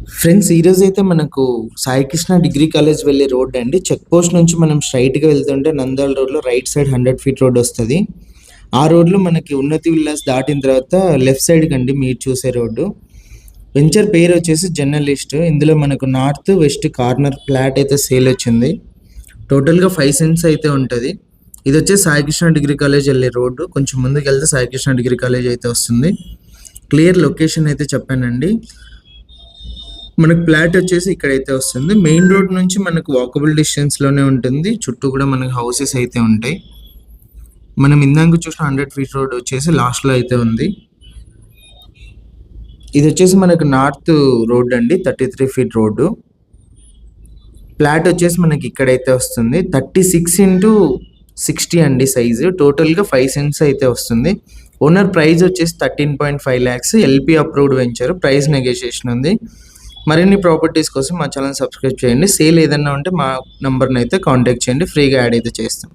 Friends ఈరోజు అయితే మనకు సాయి కృష్ణ డిగ్రీ కాలేజ్ వెళ్ళే రోడ్ అండి. చెక్ పోస్ట్ నుంచి మనం స్ట్రైట్గా వెళ్తుంటే నంద్యాల రోడ్లో రైట్ సైడ్ 100 ఫీట్ రోడ్ వస్తుంది. ఆ రోడ్లో మనకి ఉన్నతి విల్లాస్ దాటిన తర్వాత లెఫ్ట్ సైడ్కి అండి మీరు చూసే రోడ్డు. వెంచర్ పేరు వచ్చేసి జర్నలిస్ట్. ఇందులో మనకు నార్త్ వెస్ట్ కార్నర్ ఫ్లాట్ అయితే సేల్ వచ్చింది. టోటల్గా 5 సెంట్స్ అయితే ఉంటుంది. ఇది వచ్చేసి సాయి కృష్ణ డిగ్రీ కాలేజ్ వెళ్ళే రోడ్డు. కొంచెం ముందుకు వెళ్తే సాయి కృష్ణ డిగ్రీ కాలేజ్ అయితే వస్తుంది. క్లియర్ లొకేషన్ అయితే చెప్పానండి. మనకు ఫ్లాట్ వచ్చేసి ఇక్కడైతే వస్తుంది. మెయిన్ రోడ్ నుంచి మనకు వాకబుల్ డిస్టెన్స్లోనే ఉంటుంది. చుట్టూ కూడా మనకు హౌసెస్ అయితే ఉంటాయి. మనం ఇందాక చూసిన 100 ఫీట్ రోడ్ వచ్చేసి లాస్ట్లో అయితే ఉంది. ఇది వచ్చేసి మనకు నార్త్ రోడ్ అండి, 33 ఫీట్ రోడ్డు. ఫ్లాట్ వచ్చేసి మనకి ఇక్కడైతే వస్తుంది. 36x60 అండి సైజు. టోటల్గా 5 సెంట్స్ అయితే వస్తుంది. ఓనర్ ప్రైస్ వచ్చేసి 13.5 lakhs. LP approved venture. Price negotiation ఉంది. మరిన్ని ప్రాపర్టీస్ కోసం మా ఛానల్ సబ్స్క్రైబ్ చేయండి. సేల్ ఏదన్నా ఉంటే మా నంబర్ని అయితే కాంటాక్ట్ చేయండి. ఫ్రీగా యాడ్ అయితే చేస్తాం.